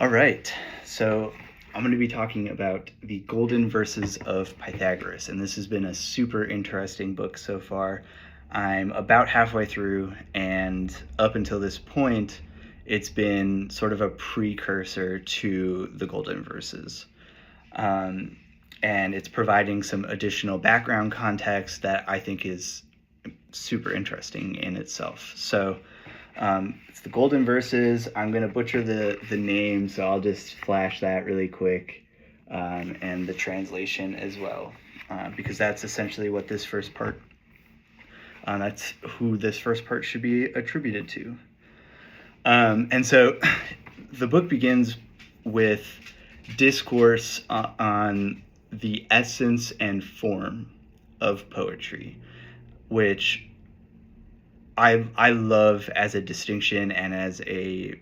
All right, so I'm going to be talking about the Golden Verses of Pythagoras, and this has been a super interesting book so far. I'm about halfway through, and up until this point, it's been sort of a precursor to the Golden Verses. Um, and it's providing some additional background context that I think is super interesting in itself. So, it's the Golden Verses. I'm going to butcher the name, so I'll just flash that really quick, and the translation as well, because that's essentially what this first part, that's who this first part should be attributed to. And so the book begins with discourse on the essence and form of poetry, which I love as a distinction and as a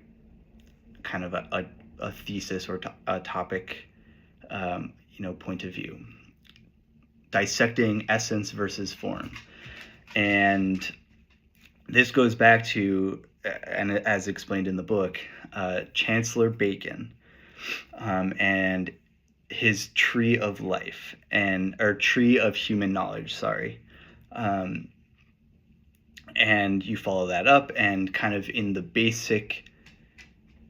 kind of a thesis or a topic, point of view. Dissecting essence versus form. And this goes back to, and as explained in the book, Chancellor Bacon, and his tree of life, or tree of human knowledge, sorry. And you follow that up, and kind of in the basic,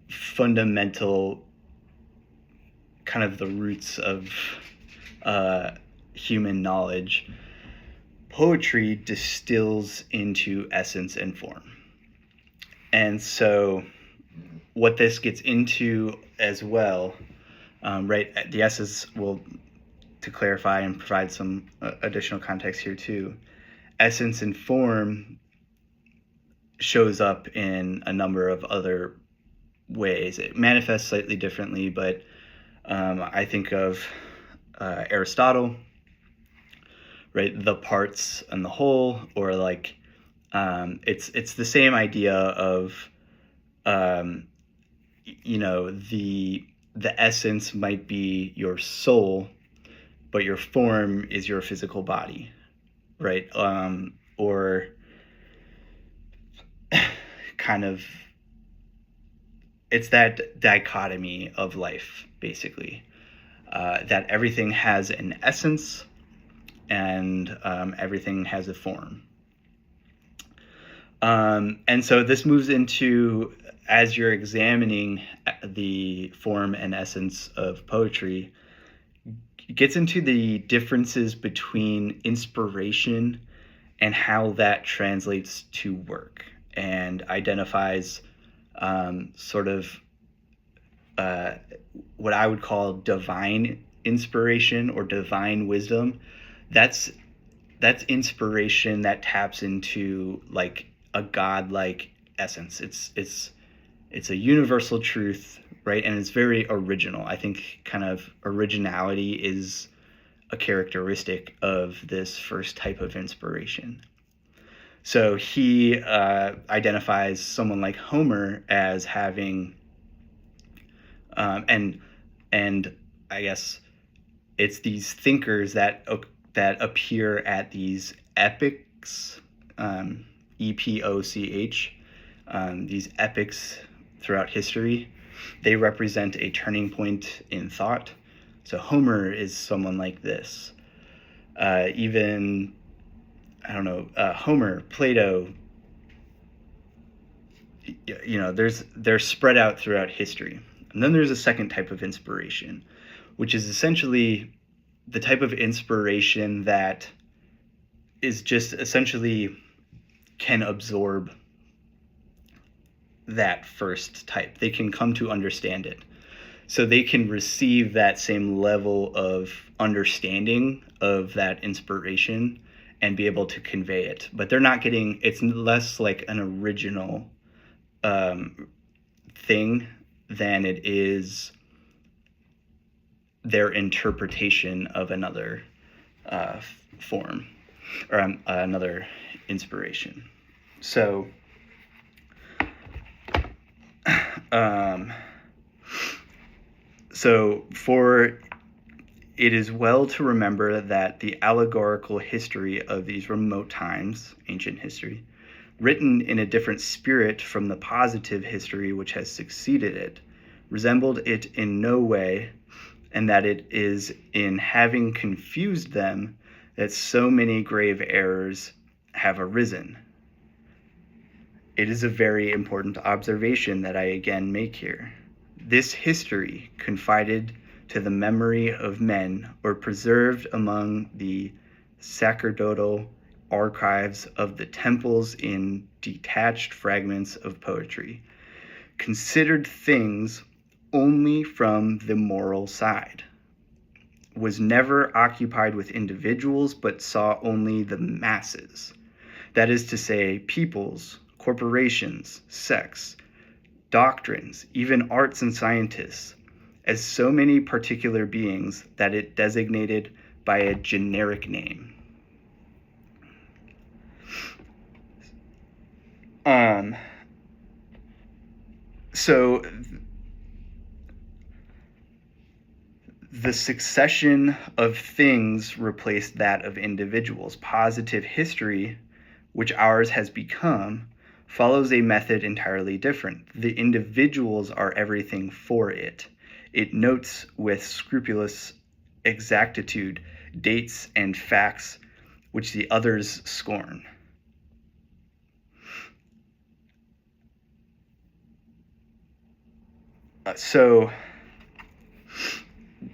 fundamental, kind of the roots of human knowledge, poetry distills into essence and form. And so what this gets into as well, right, the essence will, to clarify and provide some additional context here too, essence and form shows up in a number of other ways. It manifests slightly differently, but I think of Aristotle, right? The parts and the whole, or like it's the same idea of the essence might be your soul, but your form is your physical body, right? Or kind of, it's that dichotomy of life, basically, that everything has an essence and everything has a form. And so this moves into, as you're examining the form and essence of poetry, it gets into the differences between inspiration and how that translates to work, and identifies sort of what I would call divine inspiration or divine wisdom. That's inspiration that taps into like a godlike essence. It's a universal truth, right? And it's very original. I think kind of originality is a characteristic of this first type of inspiration. So he identifies someone like Homer as having, and I guess it's these thinkers that appear at these epics, epoch, these epics throughout history. They represent a turning point in thought. So Homer is someone like this. Even, I don't know, Homer, Plato, they're spread out throughout history. And then there's a second type of inspiration, which is essentially the type of inspiration that is just essentially can absorb that first type. They can come to understand it. So they can receive that same level of understanding of that inspiration and be able to convey it. But they're not getting, it's less like an original thing than it is their interpretation of another form or another inspiration. So for it is well to remember that the allegorical history of these remote times, ancient history, written in a different spirit from the positive history which has succeeded it, resembled it in no way, and that it is in having confused them that so many grave errors have arisen. It is a very important observation that I again make here. This history, confided to the memory of men or preserved among the sacerdotal archives of the temples in detached fragments of poetry, considered things only from the moral side, was never occupied with individuals but saw only the masses, that is to say, peoples, corporations, sects, doctrines, even arts and scientists, as so many particular beings that it designated by a generic name. So the succession of things replaced that of individuals. Positive history, which ours has become, follows a method entirely different. The individuals are everything for it. It notes with scrupulous exactitude dates and facts which the others scorn. So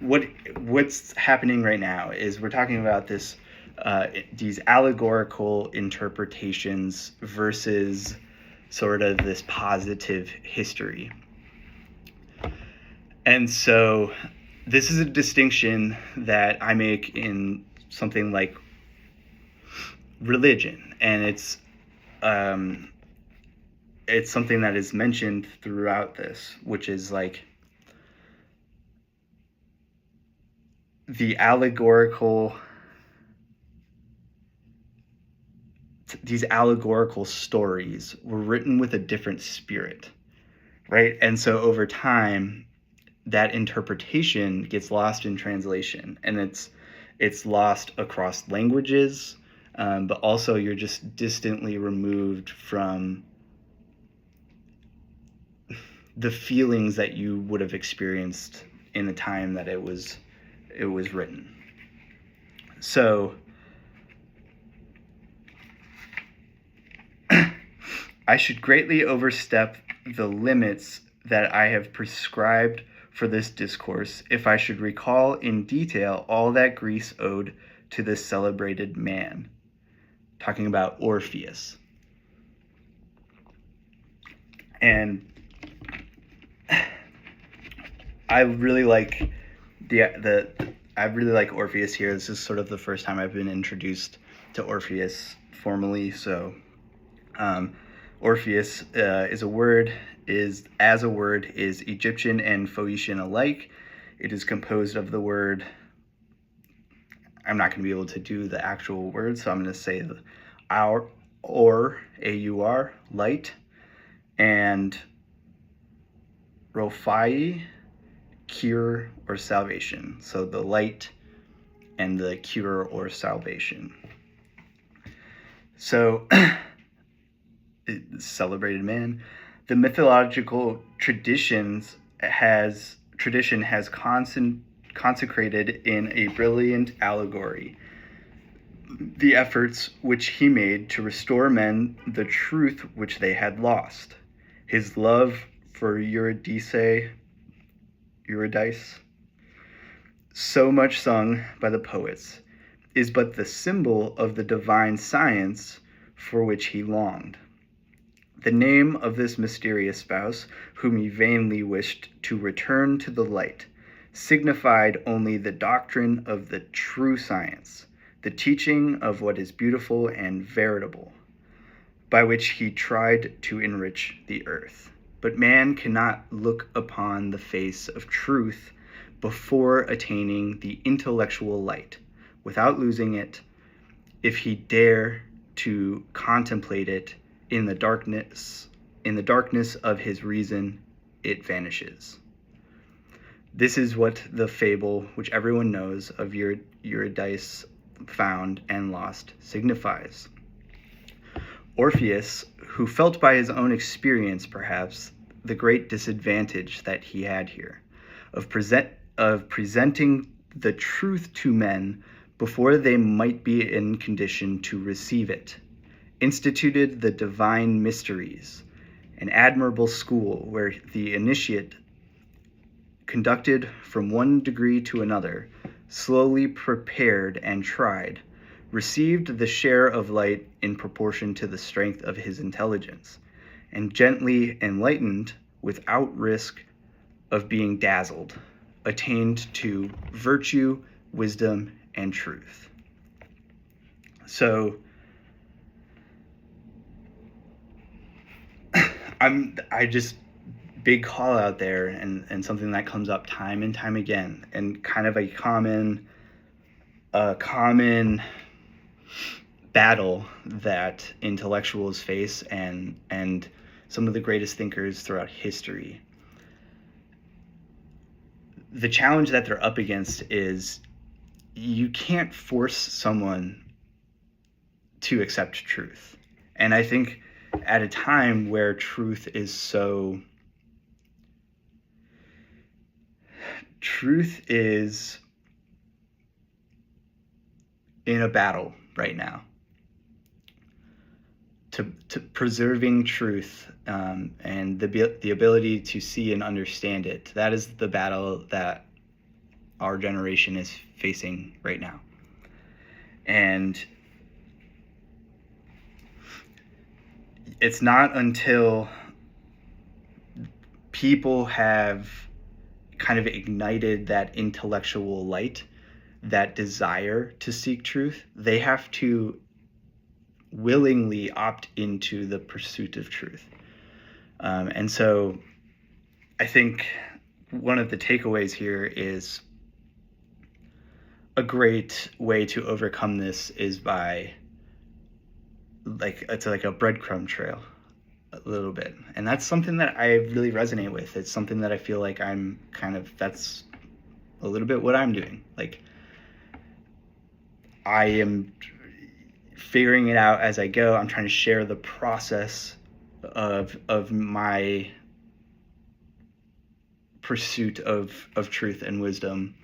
what's happening right now is we're talking about this these allegorical interpretations versus sort of this positive history. And so this is a distinction that I make in something like religion, and it's something that is mentioned throughout this, which is like these allegorical stories were written with a different spirit, right? And so over time, that interpretation gets lost in translation, and it's lost across languages, but also you're just distantly removed from the feelings that you would have experienced in the time that it was written. So I should greatly overstep the limits that I have prescribed for this discourse if I should recall in detail all that Greece owed to this celebrated man, talking about Orpheus. And I really like I really like Orpheus here. This is sort of the first time I've been introduced to Orpheus formally. So Orpheus is Egyptian and Phoenician alike. It is composed of the word, I'm not going to be able to do the actual word, so I'm going to say A-U-R, light, and Rophai, cure or salvation. So the light and the cure or salvation. So celebrated man. The mythological tradition has consecrated in a brilliant allegory the efforts which he made to restore men the truth which they had lost. His love for Eurydice, so much sung by the poets, is but the symbol of the divine science for which he longed. The name of this mysterious spouse, whom he vainly wished to return to the light, signified only the doctrine of the true science, the teaching of what is beautiful and veritable, by which he tried to enrich the earth. But man cannot look upon the face of truth before attaining the intellectual light, without losing it. If he dare to contemplate it in the darkness of his reason, it vanishes. This is what the fable, which everyone knows, of Eurydice found and lost signifies. Orpheus, who felt by his own experience, perhaps, the great disadvantage that he had here of presenting the truth to men before they might be in condition to receive it, instituted the divine mysteries, an admirable school where the initiate, conducted from one degree to another, slowly prepared and tried, received the share of light in proportion to the strength of his intelligence, and gently enlightened without risk of being dazzled, attained to virtue, wisdom, and truth. So I just big call out there, and something that comes up time and time again, and kind of a common battle that intellectuals face, and some of the greatest thinkers throughout history. The challenge that they're up against is you can't force someone to accept truth. And I think at a time where truth is in a battle right now, to preserving truth, and the ability to see and understand it. That is the battle that our generation is facing right now. And it's not until people have kind of ignited that intellectual light, that desire to seek truth, they have to willingly opt into the pursuit of truth. And so I think one of the takeaways here is a great way to overcome this is by it's like a breadcrumb trail a little bit. And that's something that I really resonate with. It's something that I feel like that's a little bit what I'm doing. Like, I am figuring it out as I go. I'm trying to share the process of my pursuit of truth and wisdom,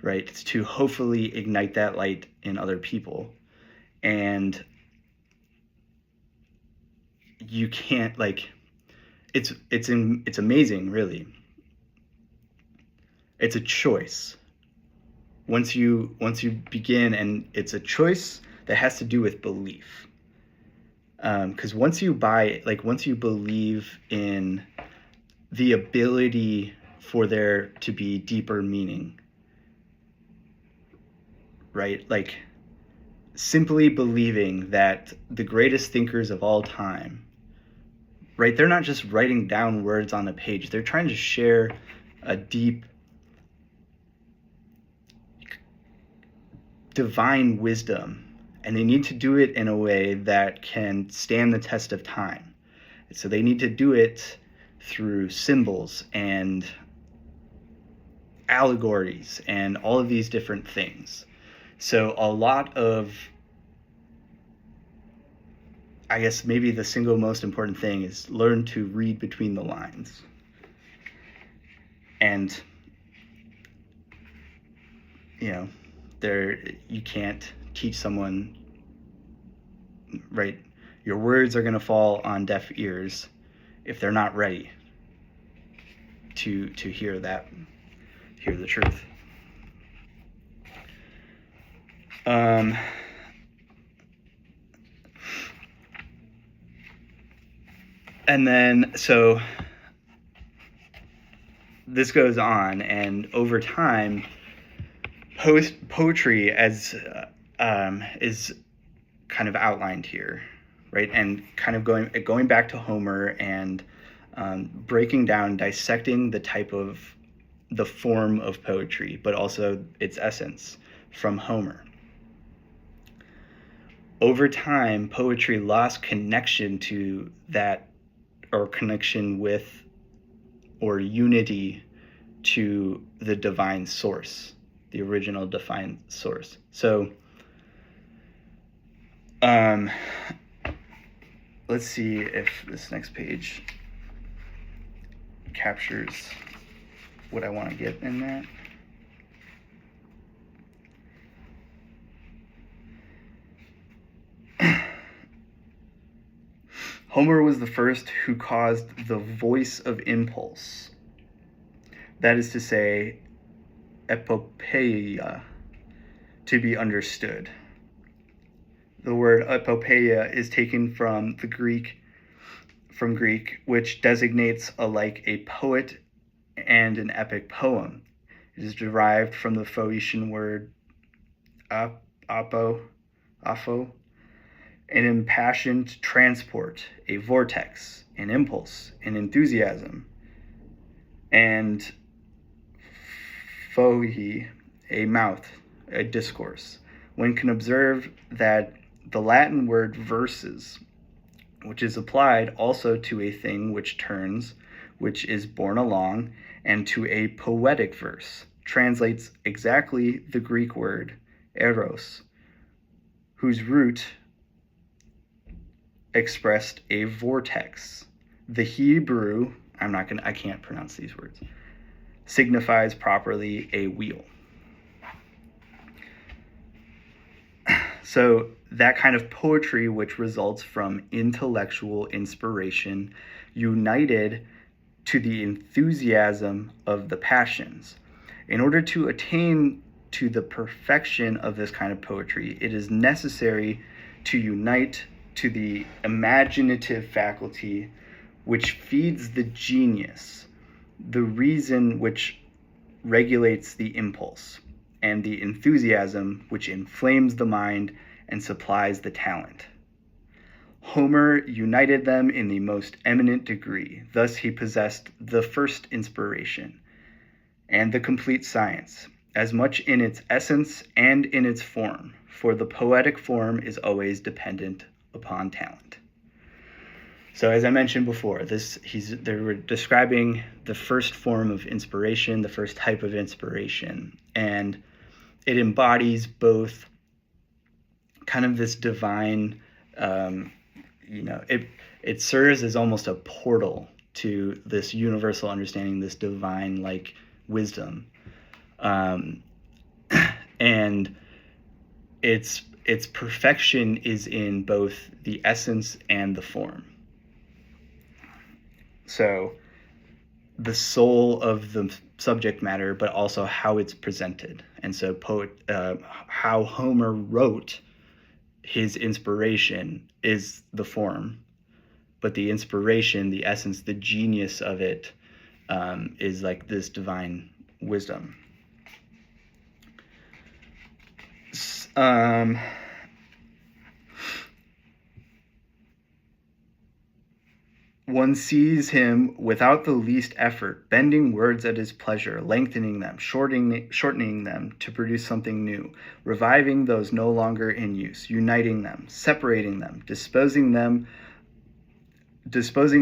right? To hopefully ignite that light in other people. And you can't, it's amazing, really. It's a choice. Once you begin, and it's a choice that has to do with belief. Because once you believe in the ability for there to be deeper meaning, right? Like, simply believing that the greatest thinkers of all time, right? They're not just writing down words on a page. They're trying to share a deep divine wisdom, and they need to do it in a way that can stand the test of time. So they need to do it through symbols and allegories and all of these different things. So a lot of, I guess maybe the single most important thing is learn to read between the lines. And, you can't teach someone, right? Your words are going to fall on deaf ears if they're not ready to hear the truth. And then, so this goes on, and over time, poetry is kind of outlined here, right? And kind of going back to Homer and breaking down, dissecting the form of poetry, but also its essence from Homer. Over time, poetry lost connection to that, or connection with, or unity to the divine source, the original divine source. So, let's see if this next page. captures what I want to get in that. Homer was the first who caused the voice of impulse, that is to say, epopeia, to be understood. The word epopeia is taken from Greek, which designates alike a poet and an epic poem. It is derived from the Phoenician word apho, an impassioned transport, a vortex, an impulse, an enthusiasm, and phoi, a mouth, a discourse. One can observe that the Latin word verses, which is applied also to a thing which turns, which is borne along, and to a poetic verse, translates exactly the Greek word eros, whose root expressed a vortex. The Hebrew, I can't pronounce these words, signifies properly a wheel. So that kind of poetry which results from intellectual inspiration united to the enthusiasm of the passions. In order to attain to the perfection of this kind of poetry, it is necessary to unite to the imaginative faculty which feeds the genius, the reason which regulates the impulse, and the enthusiasm which inflames the mind and supplies the talent. Homer united them in the most eminent degree. Thus he possessed the first inspiration and the complete science, as much in its essence and in its form, for the poetic form is always dependent upon talent. So as I mentioned before, they were describing the first form of inspiration, the first type of inspiration, and it embodies both kind of this divine, it serves as almost a portal to this universal understanding, this divine like wisdom, and its perfection is in both the essence and the form. So the soul of the subject matter, but also how it's presented. And so how Homer wrote his inspiration is the form, but the inspiration, the essence, the genius of it is like this divine wisdom. One sees him without the least effort, bending words at his pleasure, lengthening them, shortening them to produce something new, reviving those no longer in use, uniting them, separating them, disposing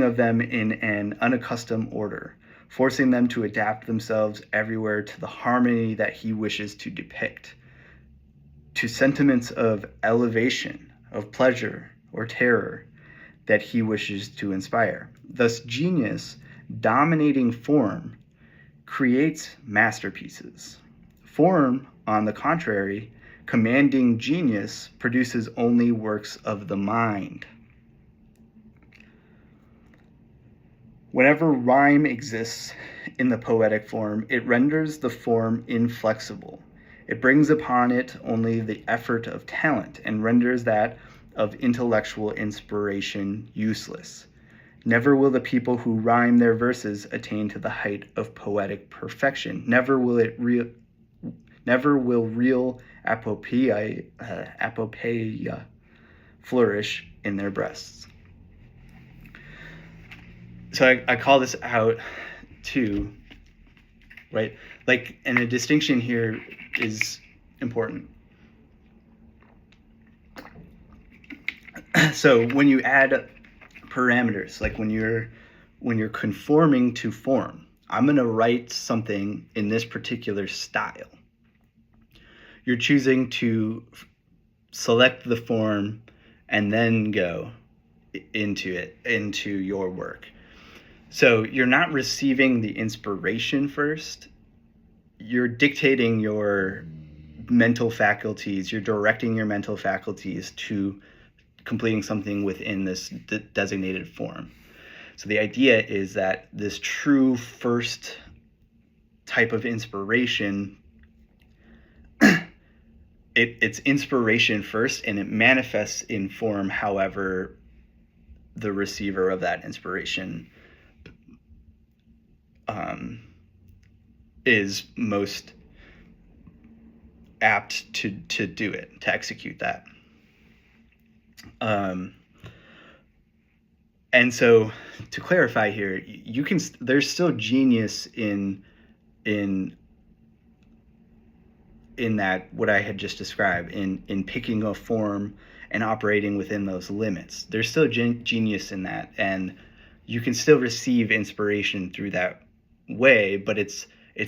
of them in an unaccustomed order, forcing them to adapt themselves everywhere to the harmony that he wishes to depict, to sentiments of elevation, of pleasure or terror that he wishes to inspire. Thus, genius, dominating form, creates masterpieces. Form, on the contrary, commanding genius, produces only works of the mind. Whenever rhyme exists in the poetic form, it renders the form inflexible. It brings upon it only the effort of talent and renders that of intellectual inspiration useless. Never will the people who rhyme their verses attain to the height of poetic perfection. Never will real apopeia flourish in their breasts. So I call this out too, right? Like, and a distinction here is important. So when you add parameters, like when you're conforming to form, I'm going to write something in this particular style. You're choosing to select the form and then go into your work. So you're not receiving the inspiration first. You're dictating your mental faculties. You're directing your mental faculties to completing something within this designated form. So the idea is that this true first type of inspiration, it's inspiration first, and it manifests in form however the receiver of that inspiration is most apt to do it, to execute that. And so, to clarify here, there's still genius in that, what I had just described, in picking a form and operating within those limits. There's still genius in that, and you can still receive inspiration through that way, but it's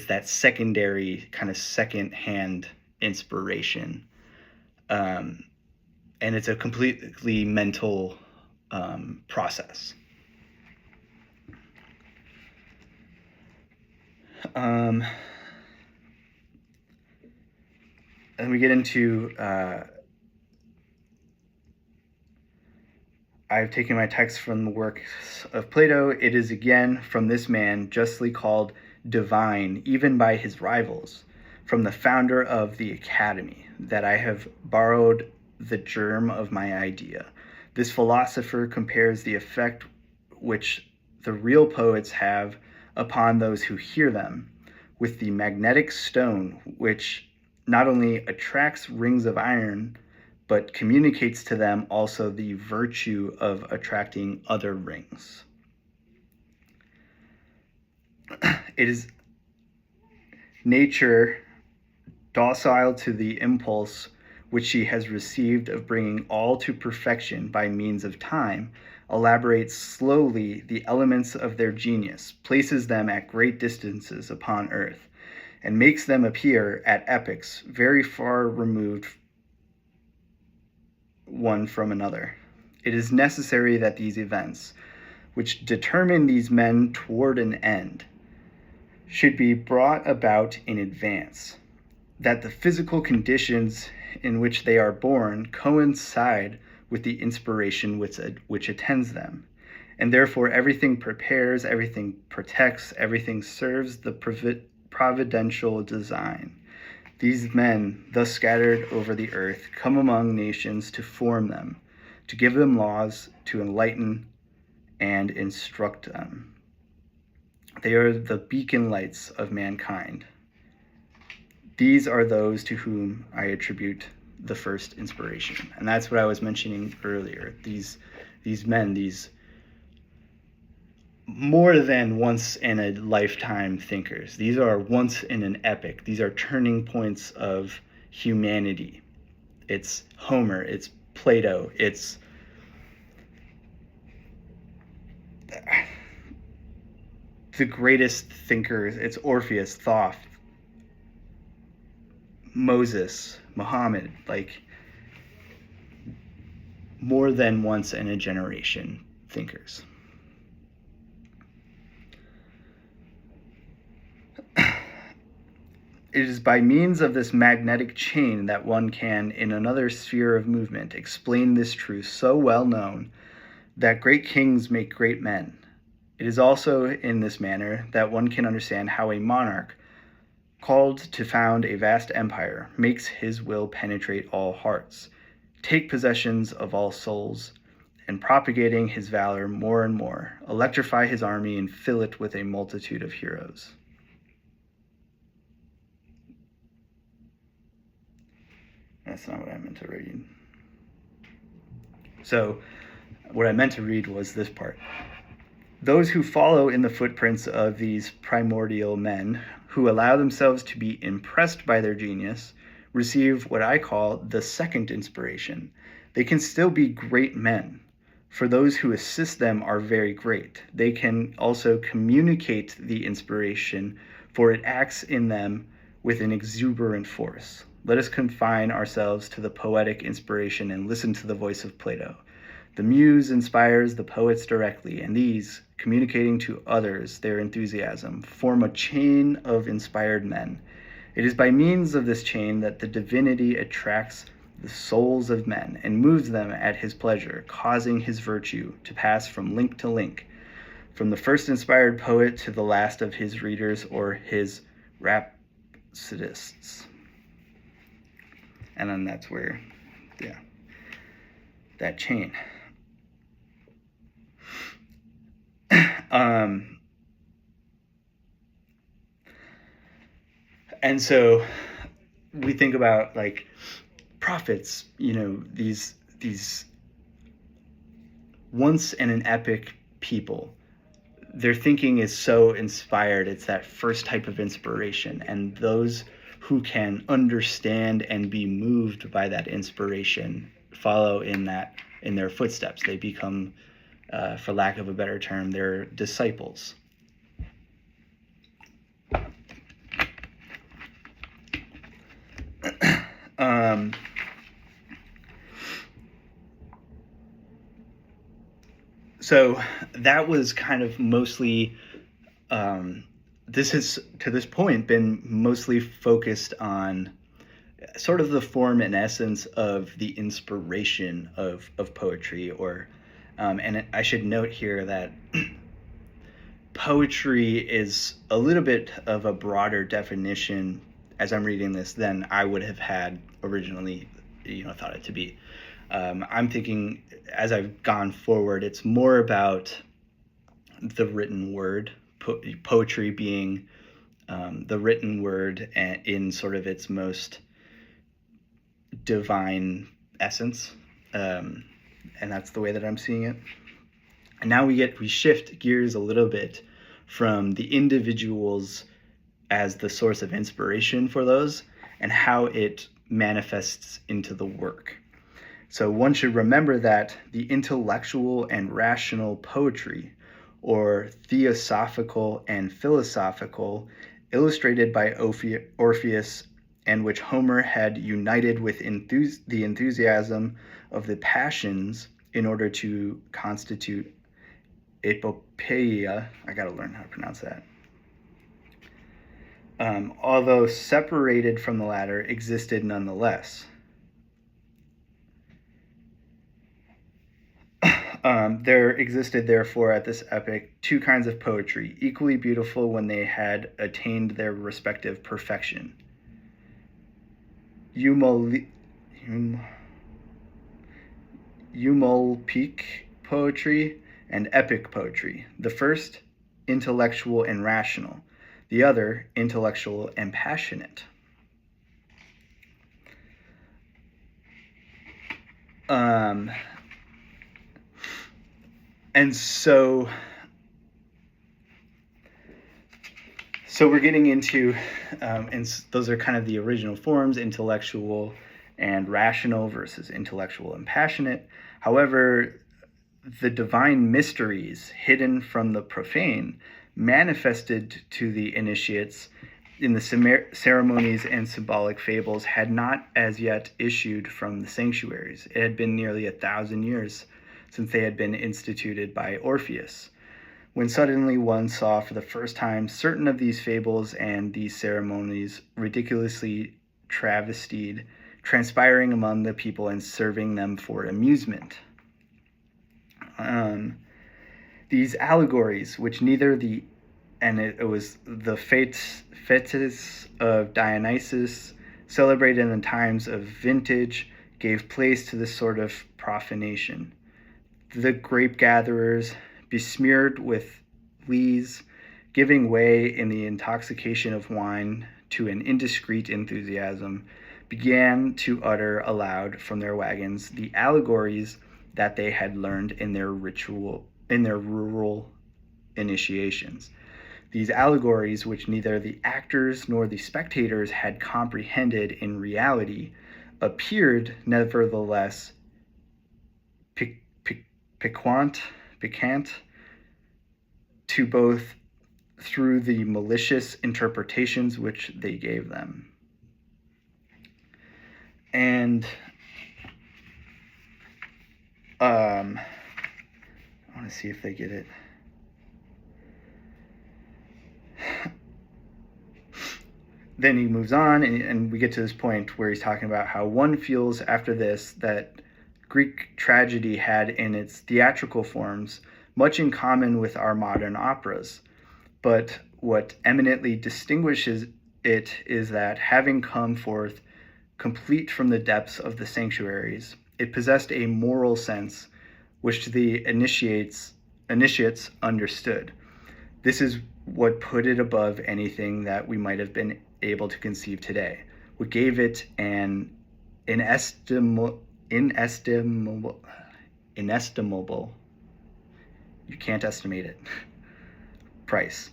that secondary, kind of second-hand inspiration, and it's a completely mental process. And we get into I've taken my text from the works of Plato. It is again from this man, justly called divine, even by his rivals, from the founder of the academy, that I have borrowed the germ of my idea. This philosopher compares the effect which the real poets have upon those who hear them with the magnetic stone, which not only attracts rings of iron, but communicates to them also the virtue of attracting other rings. It is nature, docile to the impulse which she has received of bringing all to perfection by means of time, elaborates slowly the elements of their genius, places them at great distances upon earth, and makes them appear at epochs very far removed one from another. It is necessary that these events, which determine these men toward an end, should be brought about in advance, that the physical conditions in which they are born coincide with the inspiration which attends them, and therefore everything prepares, everything protects, everything serves the providential design. These men, thus scattered over the earth, come among nations to form them, to give them laws, to enlighten and instruct them. They are the beacon lights of mankind. These are those to whom I attribute the first inspiration. And that's what I was mentioning earlier. These men, these more than once in a lifetime thinkers. These are once in an epoch. These are turning points of humanity. It's Homer, it's Plato, it's the greatest thinkers. It's Orpheus, Thoth, Moses, Muhammad, like more than once in a generation thinkers. It is by means of this magnetic chain that one can, in another sphere of movement, explain this truth so well known that great kings make great men. It is also in this manner that one can understand how a monarch, called to found a vast empire, makes his will penetrate all hearts, take possessions of all souls, and propagating his valor more and more, electrify his army and fill it with a multitude of heroes. That's not what I meant to read. So, what I meant to read was this part. Those who follow in the footprints of these primordial men, who allow themselves to be impressed by their genius, receive what I call the second inspiration. They can still be great men, for those who assist them are very great. They can also communicate the inspiration, for it acts in them with an exuberant force. Let us confine ourselves to the poetic inspiration and listen to the voice of Plato. The muse inspires the poets directly, and these, communicating to others their enthusiasm, form a chain of inspired men. It is by means of this chain that the divinity attracts the souls of men and moves them at his pleasure, causing his virtue to pass from link to link, from the first inspired poet to the last of his readers or his rhapsodists. And then that's where, that chain. And so we think about like prophets, these once in an epic people. Their thinking is so inspired. It's that first type of inspiration. And those who can understand and be moved by that inspiration follow in their footsteps. They become, for lack of a better term, their disciples. So that was kind of mostly, this has to this point been mostly focused on sort of the form and essence of the inspiration of poetry, and I should note here that poetry is a little bit of a broader definition as I'm reading this than I would have had originally, thought it to be. I'm thinking as I've gone forward, it's more about the written word, poetry being the written word in sort of its most divine essence. And that's the way that I'm seeing it. And now we shift gears a little bit from the individuals as the source of inspiration for those and how it manifests into the work. So one should remember that the intellectual and rational poetry, or theosophical and philosophical, illustrated by Orpheus, and which Homer had united with the enthusiasm of the passions in order to constitute epopeia. I gotta learn how to pronounce that. Although separated from the latter, existed nonetheless. There existed, therefore, at this epoch, two kinds of poetry, equally beautiful when they had attained their respective perfection. Eumolpic poetry and epic poetry. The first, intellectual and rational. The other, intellectual and passionate. And so we're getting into, and those are kind of the original forms, intellectual and rational versus intellectual and passionate. However, the divine mysteries hidden from the profane manifested to the initiates in the ceremonies and symbolic fables had not as yet issued from the sanctuaries. It had been nearly 1,000 years since they had been instituted by Orpheus, when suddenly one saw for the first time certain of these fables and these ceremonies ridiculously travestied, transpiring among the people and serving them for amusement. These allegories, which it was the fetes of Dionysus, celebrated in the times of vintage, gave place to this sort of profanation. The grape gatherers, besmeared with lees, giving way in the intoxication of wine to an indiscreet enthusiasm, began to utter aloud from their wagons the allegories that they had learned in their rural initiations. These allegories, which neither the actors nor the spectators had comprehended in reality, appeared nevertheless piquant to both through the malicious interpretations which they gave them. And I want to see if they get it. Then he moves on, and we get to this point where he's talking about how one feels after this that Greek tragedy had in its theatrical forms much in common with our modern operas. But what eminently distinguishes it is that, having come forth complete from the depths of the sanctuaries, it possessed a moral sense which the initiates understood. This is what put it above anything that we might have been able to conceive today, what gave it an inestimable, you can't estimate it, price.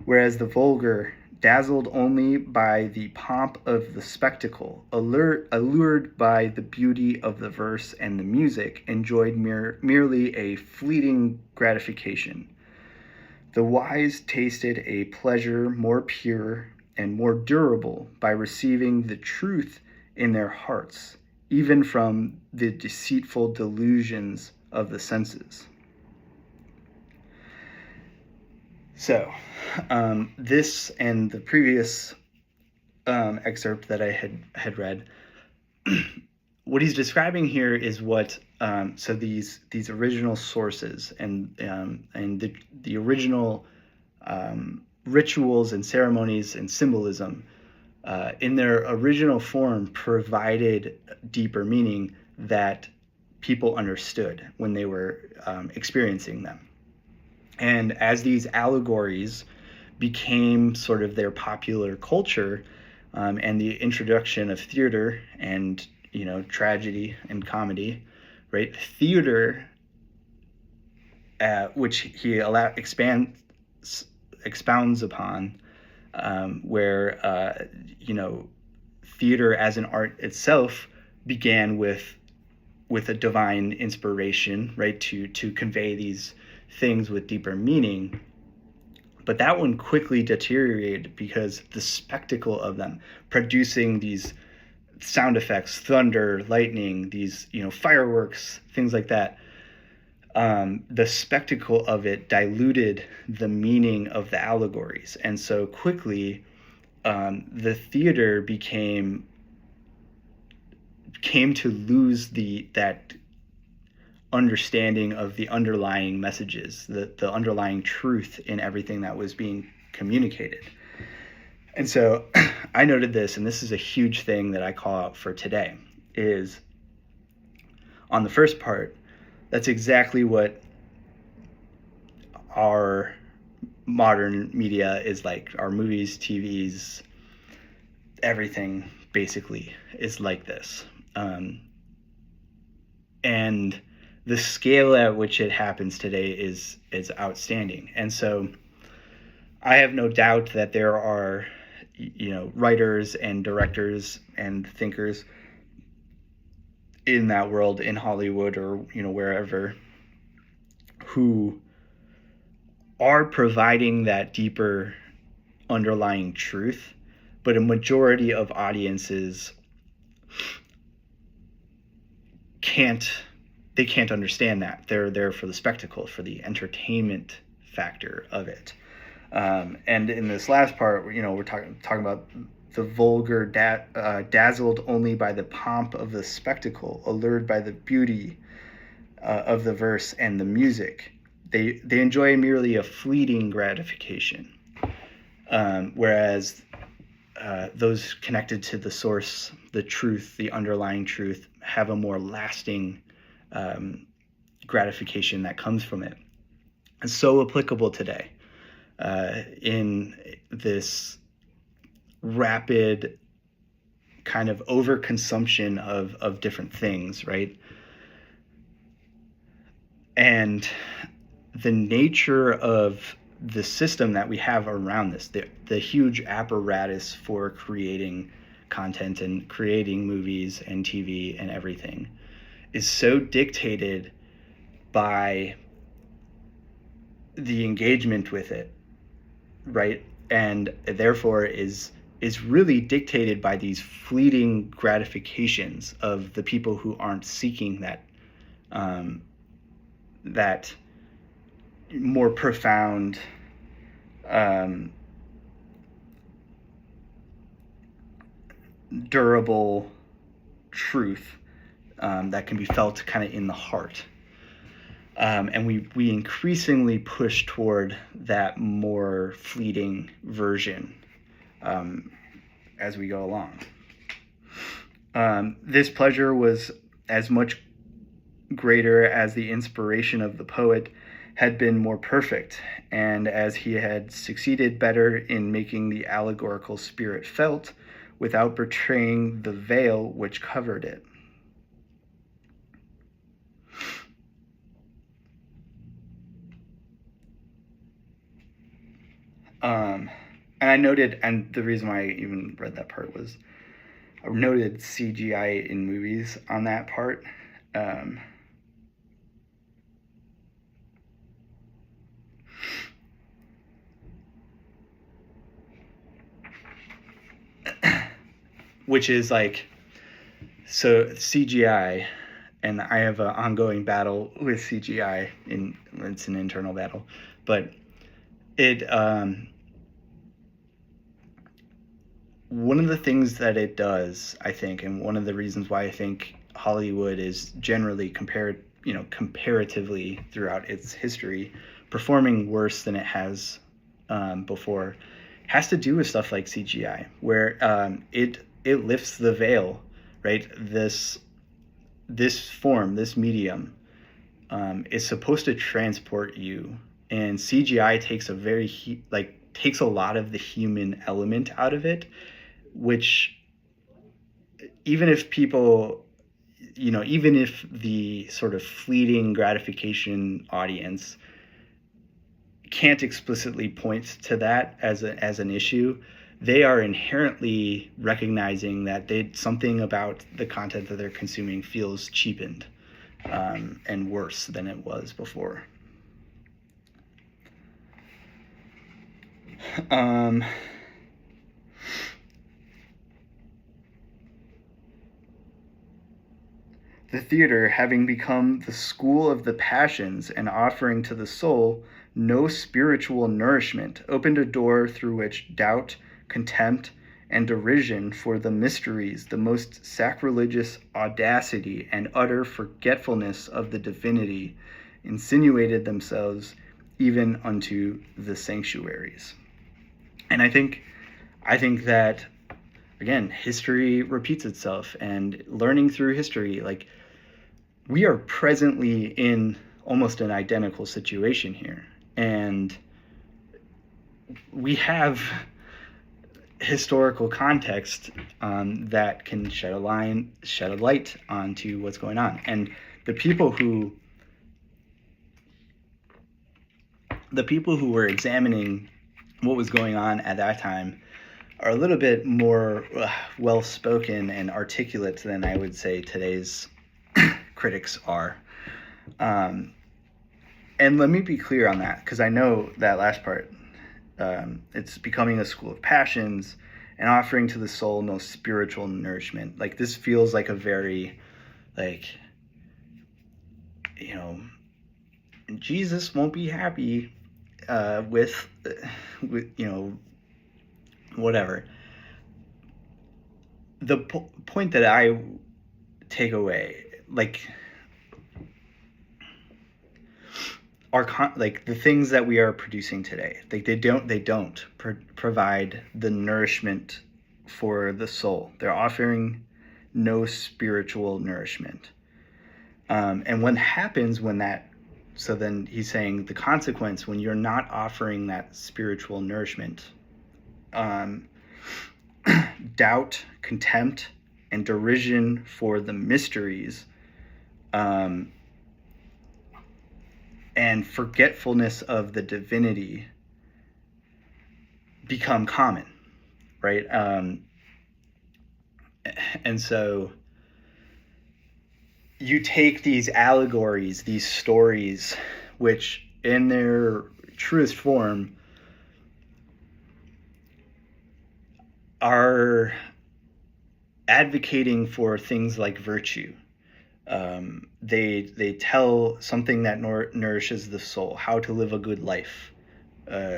Whereas the vulgar, dazzled only by the pomp of the spectacle, allured by the beauty of the verse and the music, enjoyed merely a fleeting gratification. The wise tasted a pleasure more pure and more durable by receiving the truth in their hearts, even from the deceitful delusions of the senses. So, this and the previous excerpt that I had read, what he's describing here is what so these original sources and the original rituals and ceremonies and symbolism in their original form provided deeper meaning that people understood when they were experiencing them. And as these allegories became sort of their popular culture, and the introduction of theater and tragedy and comedy, right? Theater, which he expounds upon, where theater as an art itself began with a divine inspiration, right? To convey these things with deeper meaning. But that one quickly deteriorated because the spectacle of them producing these sound effects, thunder, lightning, these fireworks, things like that, the spectacle of it diluted the meaning of the allegories. And so quickly the theater came to lose that understanding of the underlying messages, the underlying truth in everything that was being communicated. And so I noted this, and this is a huge thing that I call out for today, is on the first part, that's exactly what our modern media is like. Our movies, TVs, everything basically is like this. And the scale at which it happens today is outstanding. And so I have no doubt that there are writers and directors and thinkers in that world, in Hollywood or wherever, who are providing that deeper underlying truth, but a majority of audiences can't understand that. They're there for the spectacle, for the entertainment factor of it. And in this last part, we're talking about the vulgar, dazzled only by the pomp of the spectacle, allured by the beauty of the verse and the music. They enjoy merely a fleeting gratification, whereas those connected to the source, the truth, the underlying truth, have a more lasting gratification that comes from it. It's so applicable today in this rapid kind of overconsumption of different things, right? And the nature of the system that we have around this, the huge apparatus for creating content and creating movies and TV and everything, is so dictated by the engagement with it, right? And therefore is really dictated by these fleeting gratifications of the people who aren't seeking that that more profound durable truth that can be felt kind of in the heart. And we increasingly push toward that more fleeting version as we go along. This pleasure was as much greater as the inspiration of the poet had been more perfect, and as he had succeeded better in making the allegorical spirit felt without betraying the veil which covered it. And I noted, and the reason why I even read that part was I noted CGI in movies on that part. Which is like, so CGI, and I have an ongoing battle with CGI, it's an internal battle, but it, one of the things that it does, I think, and one of the reasons why I think Hollywood is generally comparatively throughout its history, performing worse than it has before, has to do with stuff like CGI, where it lifts the veil, right? This form, this medium, is supposed to transport you, and CGI takes takes a lot of the human element out of it, which even if the sort of fleeting gratification audience can't explicitly point to that as an issue, they are inherently recognizing that something about the content that they're consuming feels cheapened and worse than it was before. The theater, having become the school of the passions and offering to the soul no spiritual nourishment, opened a door through which doubt, contempt, and derision for the mysteries, the most sacrilegious audacity, and utter forgetfulness of the divinity insinuated themselves even unto the sanctuaries. And I think that, again, history repeats itself, and learning through history, like, we are presently in almost an identical situation here, and we have historical context that can shed a light onto what's going on. And the people who were examining what was going on at that time are a little bit more well-spoken and articulate than I would say today's critics are. And let me be clear on that, because I know that last part, it's becoming a school of passions and offering to the soul no spiritual nourishment. Like, this feels like a very, Jesus won't be happy with whatever. The point that I take away, the things that we are producing today, they don't provide the nourishment for the soul. They're offering no spiritual nourishment. And what happens when that, so then he's saying the consequence when you're not offering that spiritual nourishment, doubt, contempt, and derision for the mysteries, and forgetfulness of the divinity become common, right? And so you take these allegories, these stories, which in their truest form are advocating for things like virtue, They tell something that nourishes the soul, how to live a good life,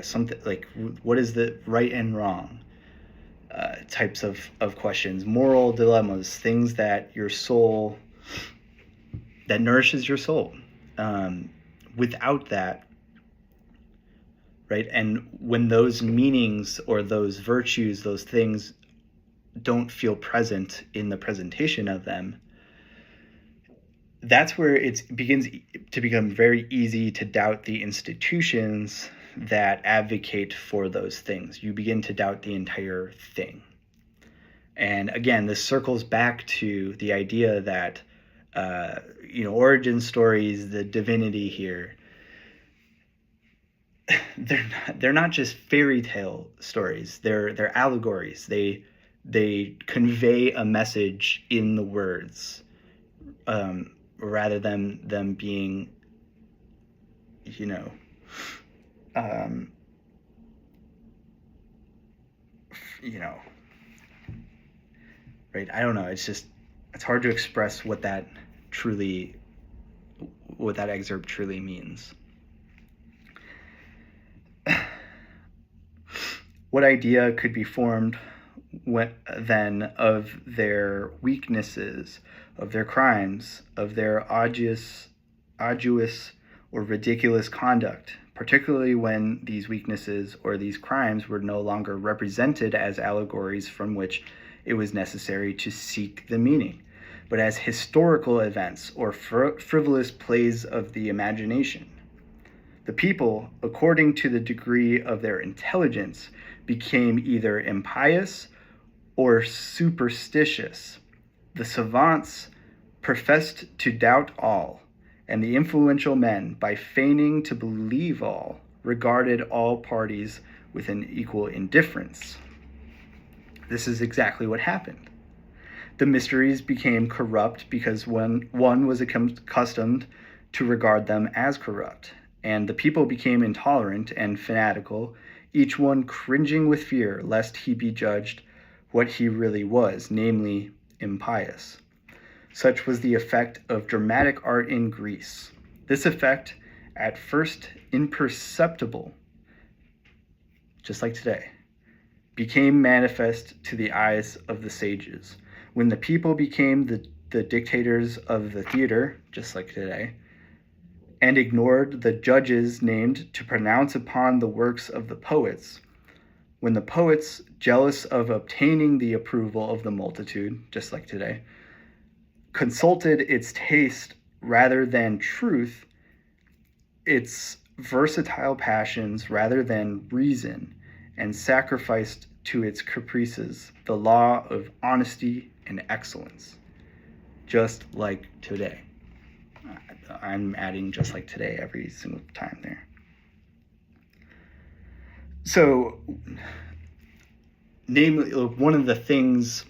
something like what is the right and wrong, types of questions, moral dilemmas, things that your soul, that nourishes your soul. Without that, right, and when those meanings or those virtues, those things don't feel present in the presentation of them, that's where it begins to become very easy to doubt the institutions that advocate for those things. You begin to doubt the entire thing. And again, this circles back to the idea that, origin stories, the divinity here, they're not just fairy tale stories. They're allegories. They convey a message in the words, rather than them being, um, right? I don't know. It's hard to express what that excerpt truly means. What idea could be formed then of their weaknesses, of their crimes, of their arduous or ridiculous conduct, particularly when these weaknesses or these crimes were no longer represented as allegories from which it was necessary to seek the meaning, but as historical events or frivolous plays of the imagination? The people, according to the degree of their intelligence, became either impious or superstitious. The savants professed to doubt all, and the influential men, by feigning to believe all, regarded all parties with an equal indifference. This is exactly what happened. The mysteries became corrupt because one was accustomed to regard them as corrupt, and the people became intolerant and fanatical, each one cringing with fear lest he be judged what he really was, namely impious. Such was the effect of dramatic art in Greece. This effect, at first imperceptible, just like today, became manifest to the eyes of the sages. When the people became the dictators of the theater, just like today, and ignored the judges named to pronounce upon the works of the poets, when the poets, jealous of obtaining the approval of the multitude, just like today, consulted its taste rather than truth, its versatile passions rather than reason, and sacrificed to its caprices the law of honesty and excellence, just like today. I'm adding just like today every single time there. So, namely, one of the things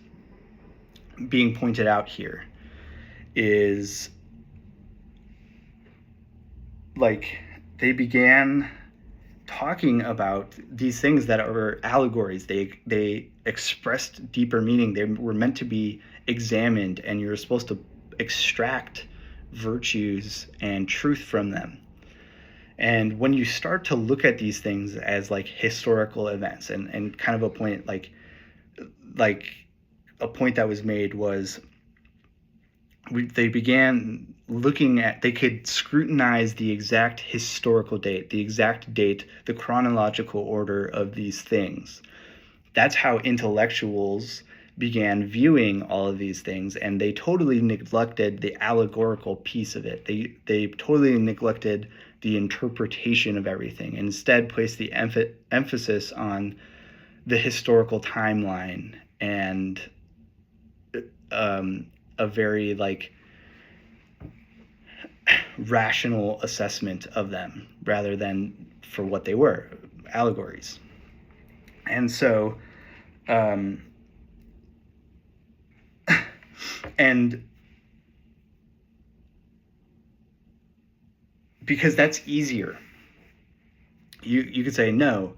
being pointed out here is, like, they began talking about these things that are allegories. They expressed deeper meaning. They were meant to be examined, and you're supposed to extract virtues and truth from them. And when you start to look at these things as like historical events, and kind of a point, like a point that was made was, they began looking at, they could scrutinize the exact historical date, the chronological order of these things. That's how intellectuals began viewing all of these things, and they totally neglected the allegorical piece of it. They totally neglected the interpretation of everything, and instead placed the emphasis on the historical timeline and a very like rational assessment of them, rather than for what they were, allegories. And so and because that's easier, you could say, no,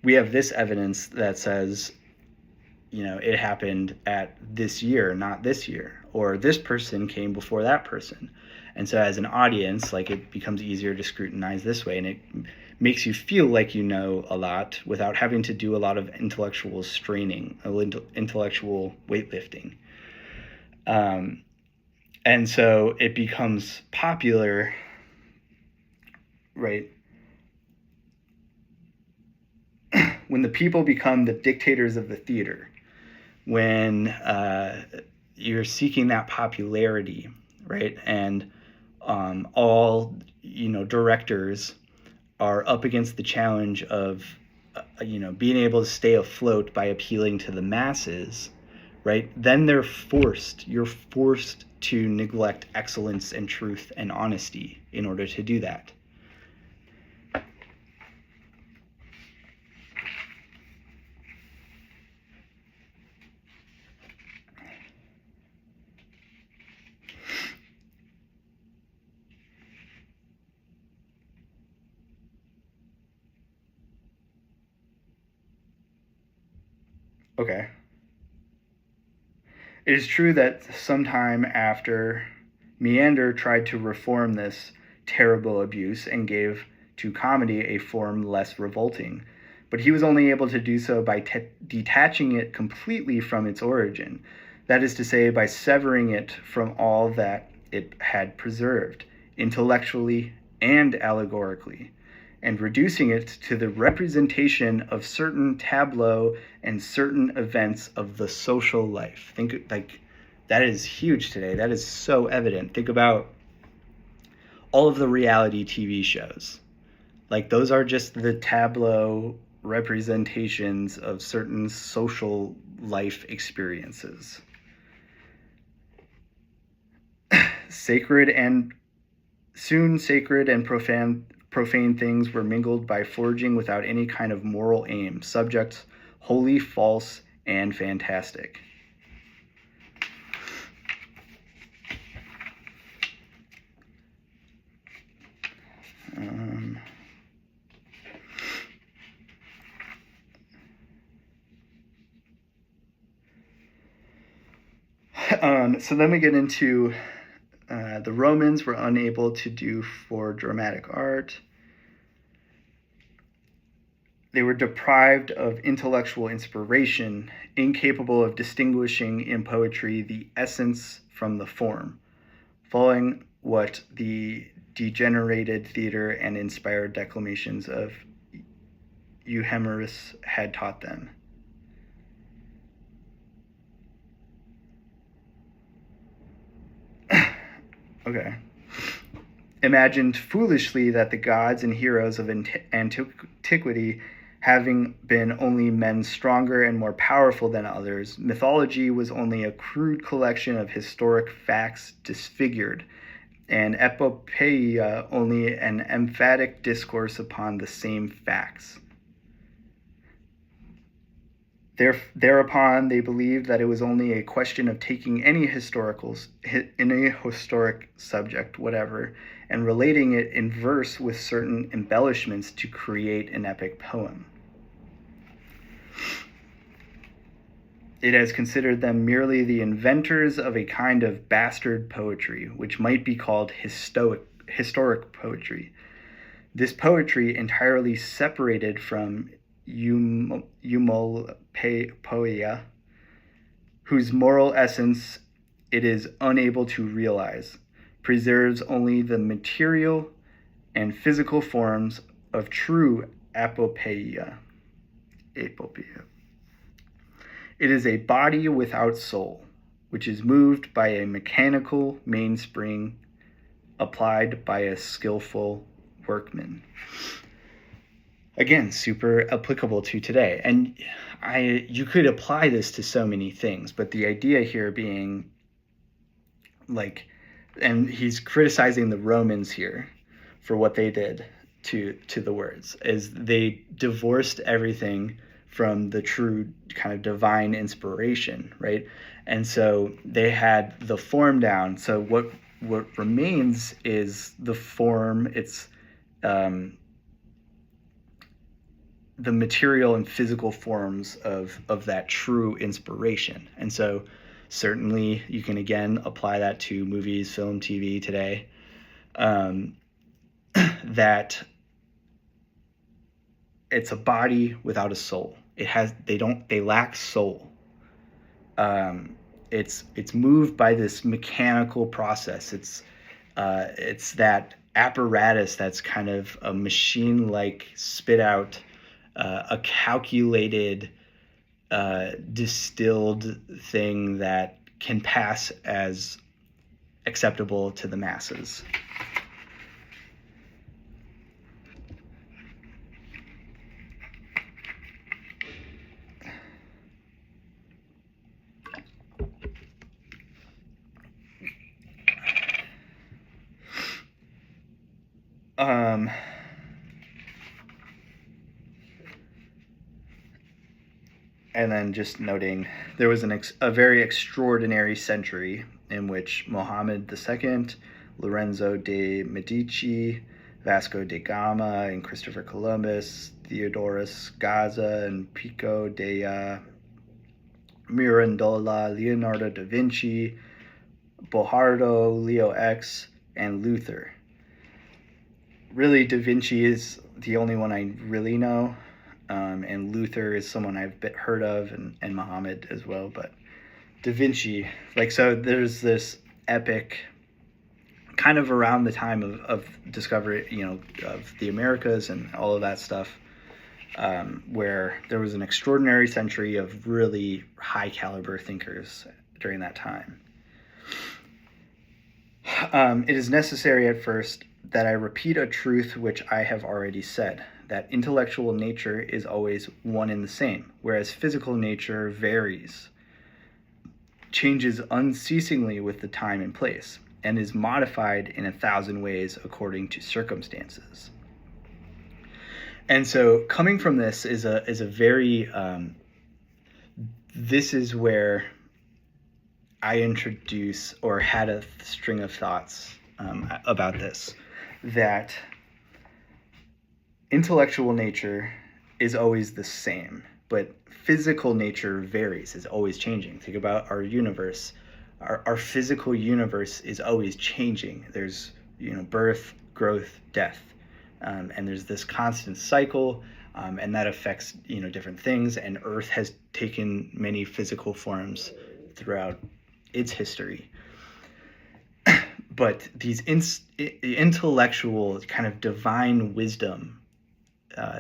we have this evidence that says it happened at this year, not this year, or this person came before that person. And so as an audience, like, it becomes easier to scrutinize this way, and it makes you feel like you know a lot without having to do a lot of intellectual straining, intellectual weightlifting. And so it becomes popular, right? When the people become the dictators of the theater, when you're seeking that popularity, right? And all, directors are up against the challenge of, being able to stay afloat by appealing to the masses, right? Then you're forced to neglect excellence and truth and honesty in order to do that. Okay. It is true that sometime after, Meander tried to reform this terrible abuse and gave to comedy a form less revolting, but he was only able to do so by detaching it completely from its origin, that is to say, by severing it from all that it had preserved, intellectually and allegorically, and reducing it to the representation of certain tableaux and certain events of the social life. Think, like, that is huge today. That is so evident. Think about all of the reality TV shows. Like, those are just the tableau representations of certain social life experiences. Sacred and profane things were mingled by forging without any kind of moral aim, subjects wholly false and fantastic. So then we get into the Romans were unable to do for dramatic art. They were deprived of intellectual inspiration, incapable of distinguishing in poetry the essence from the form, following what the degenerated theater and inspired declamations of Euhemerus had taught them. Okay. Imagined foolishly that the gods and heroes of antiquity, having been only men stronger and more powerful than others, mythology was only a crude collection of historic facts disfigured, and epopeia only an emphatic discourse upon the same facts. Thereupon they believed that it was only a question of taking any historic subject, whatever, and relating it in verse with certain embellishments to create an epic poem. It has considered them merely the inventors of a kind of bastard poetry, which might be called historic poetry. This poetry entirely separated from eumopoeia, whose moral essence it is unable to realize, preserves only the material and physical forms of true apopeia. It is a body without soul, which is moved by a mechanical mainspring applied by a skillful workman. Again, super applicable to today. And you could apply this to so many things, but the idea here being, like, and he's criticizing the Romans here for what they did to the words, is they divorced everything from the true kind of divine inspiration, right? And so they had the form down. So what remains is the form. It's the material and physical forms of that true inspiration. And so certainly you can again apply that to movies, film, TV today. That it's a body without a soul. They lack soul. It's moved by this mechanical process. It's that apparatus that's kind of a machine-like spit out, a calculated, distilled thing that can pass as acceptable to the masses. And then just noting, there was a very extraordinary century in which Mohammed II, Lorenzo de Medici, Vasco da Gama, and Christopher Columbus, Theodorus Gaza, and Pico de Mirandola, Leonardo da Vinci, Bojardo, Leo X, and Luther. Really, Da Vinci is the only one I really know. And Luther is someone I've heard of, and Muhammad as well. But Da Vinci, so there's this epic, kind of around the time of discovery, of the Americas and all of that stuff, where there was an extraordinary century of really high caliber thinkers during that time. It is necessary at first that I repeat a truth which I have already said, that intellectual nature is always one and the same, whereas physical nature varies, changes unceasingly with the time and place, and is modified in 1,000 ways according to circumstances. And so coming from this is a very, this is where I introduce, or had a string of thoughts about this, that intellectual nature is always the same, but physical nature varies, is always changing. Think about our universe. Our physical universe is always changing. There's, birth, growth, death. And there's this constant cycle, and that affects, different things. And Earth has taken many physical forms throughout its history. But these intellectual kind of divine wisdom,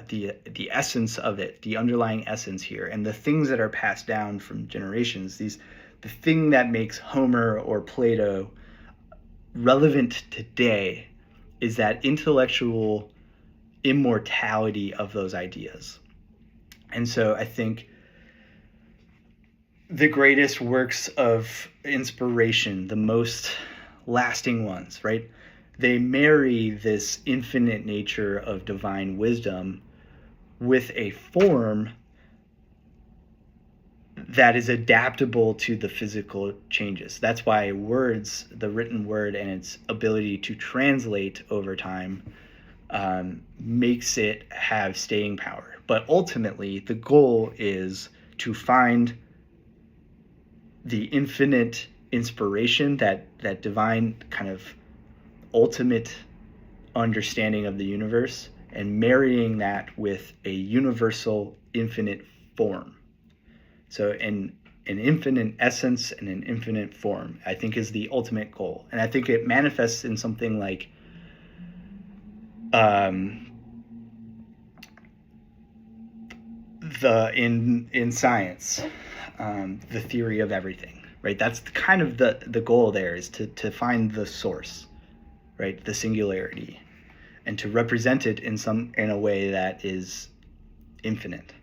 the essence of it, the underlying essence here, and the things that are passed down from generations, the thing that makes Homer or Plato relevant today is that intellectual immortality of those ideas. And so I think the greatest works of inspiration, the most lasting ones, right? They marry this infinite nature of divine wisdom with a form that is adaptable to the physical changes. That's why words, the written word, and its ability to translate over time makes it have staying power. But ultimately, the goal is to find the infinite inspiration, that divine kind of ultimate understanding of the universe, and marrying that with a universal infinite form. So an infinite essence and an infinite form, I think, is the ultimate goal. And I think it manifests in something like in science, the theory of everything. Right, that's kind of the goal there, is to find the source, right, the singularity, and to represent it in a way that is infinite.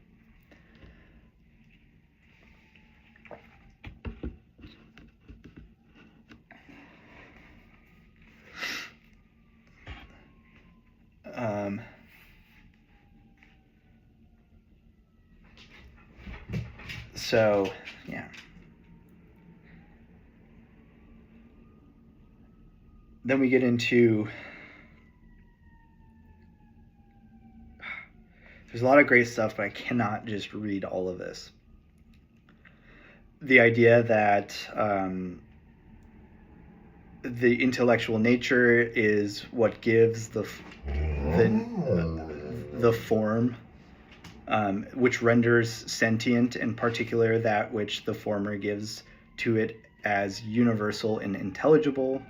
So yeah. Then we get into, There's a lot of great stuff, but I cannot just read all of this. The idea that the intellectual nature is what gives the form, which renders sentient, in particular that which the former gives to it as universal and intelligible.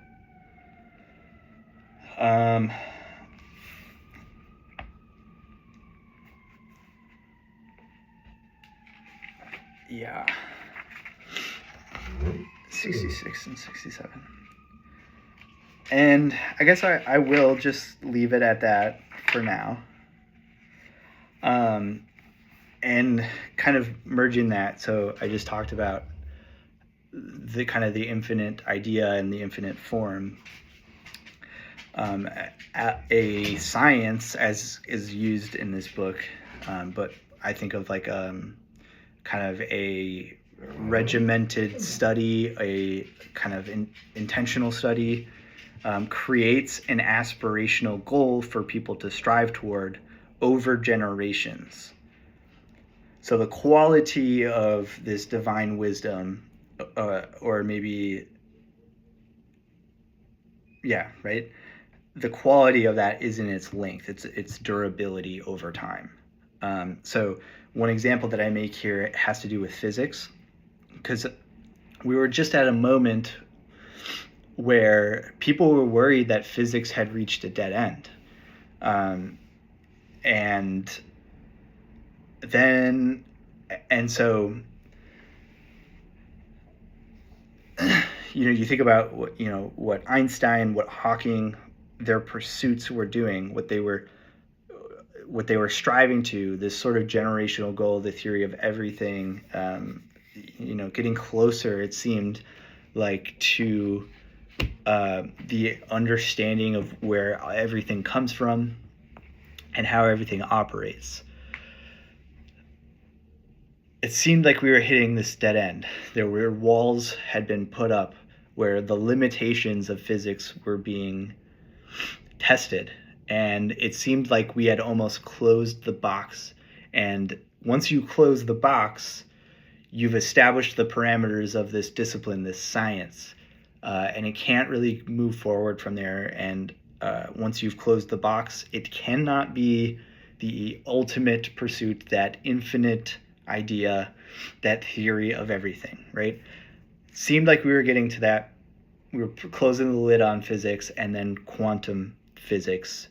Yeah. 66 and 67. And I guess I will just leave it at that for now. And kind of merging that, so I just talked about the kind of the infinite idea and the infinite form. A science, as is used in this book, but I think of like kind of a regimented study, a kind of intentional study, creates an aspirational goal for people to strive toward over generations. So the quality of this divine wisdom, or maybe, yeah, right? The quality of that is in its length, its durability over time. So one example that I make here has to do with physics, because we were just at a moment where people were worried that physics had reached a dead end. And so, you think about what Einstein, what Hawking, their pursuits were doing, what they were striving to, this sort of generational goal, the theory of everything, getting closer, it seemed like, to the understanding of where everything comes from and how everything operates. It seemed like we were hitting this dead end. There were walls had been put up where the limitations of physics were being tested, and it seemed like we had almost closed the box. And once you close the box, you've established the parameters of this discipline, this science, and it can't really move forward from there. And once you've closed the box, it cannot be the ultimate pursuit, that infinite idea, that theory of everything, right? Seemed like we were getting to that. We were closing the lid on physics, and then quantum physics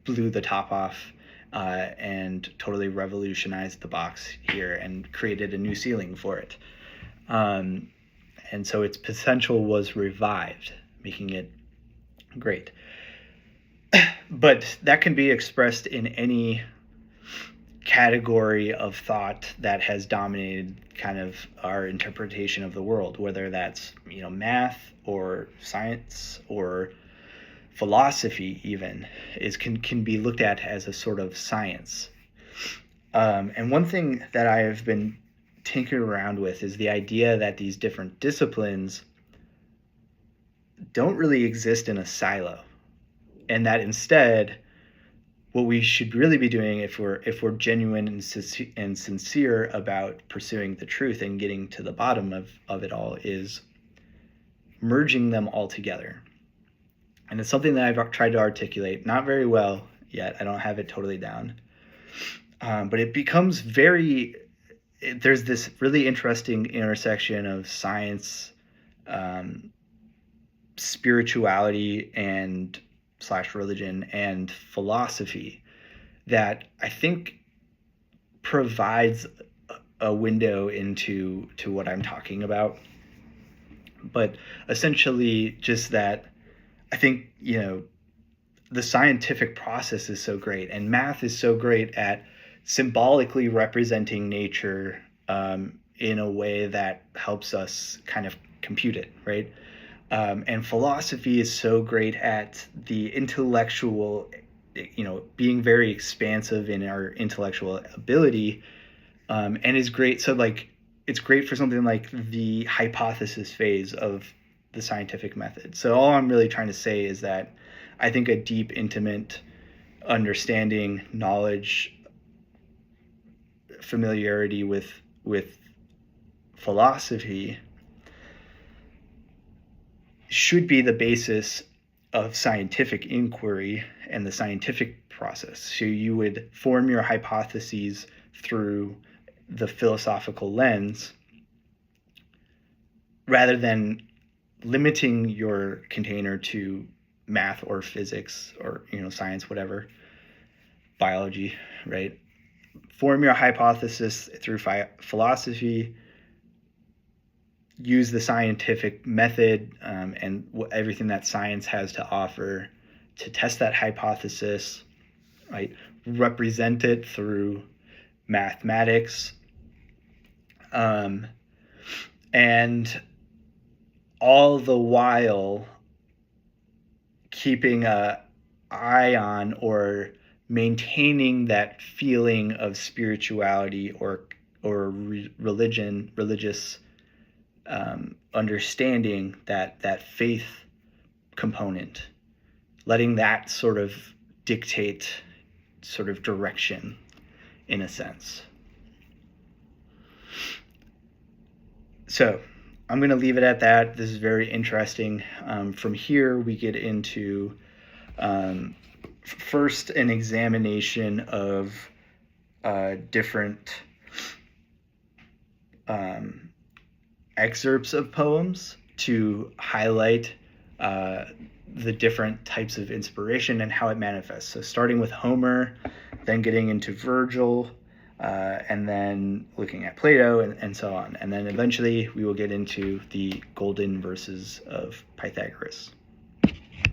blew the top off and totally revolutionized the box here and created a new ceiling for it. And so its potential was revived, making it great. But that can be expressed in any category of thought that has dominated kind of our interpretation of the world, whether that's math or science or philosophy, even can be looked at as a sort of science. And one thing that I have been tinkering around with is the idea that these different disciplines don't really exist in a silo, and that instead what we should really be doing, if we're genuine and sincere about pursuing the truth and getting to the bottom of it all, is merging them all together. And it's something that I've tried to articulate, not very well yet. I don't have it totally down. But it becomes there's this really interesting intersection of science, spirituality, and /religion, and philosophy, that I think provides a window into what I'm talking about. But essentially just that I think, the scientific process is so great, and math is so great at symbolically representing nature in a way that helps us kind of compute it, right? And philosophy is so great at the intellectual, being very expansive in our intellectual ability, and is great. So it's great for something like the hypothesis phase of the scientific method. So all I'm really trying to say is that I think a deep, intimate understanding, knowledge, familiarity with philosophy should be the basis of scientific inquiry and the scientific process. So you would form your hypotheses through the philosophical lens rather than limiting your container to math or physics or science, whatever, biology, right? Form your hypothesis through philosophy, use the scientific method and everything that science has to offer to test that hypothesis, right? Represent it through mathematics, and all the while keeping an eye on or maintaining that feeling of spirituality or religious understanding, that faith component, letting that sort of dictate sort of direction in a sense. So I'm going to leave it at that. This is very interesting. From here, we get into first an examination of different excerpts of poems to highlight the different types of inspiration and how it manifests. So starting with Homer, then getting into Virgil, and then looking at Plato and so on. And then eventually we will get into the golden verses of Pythagoras.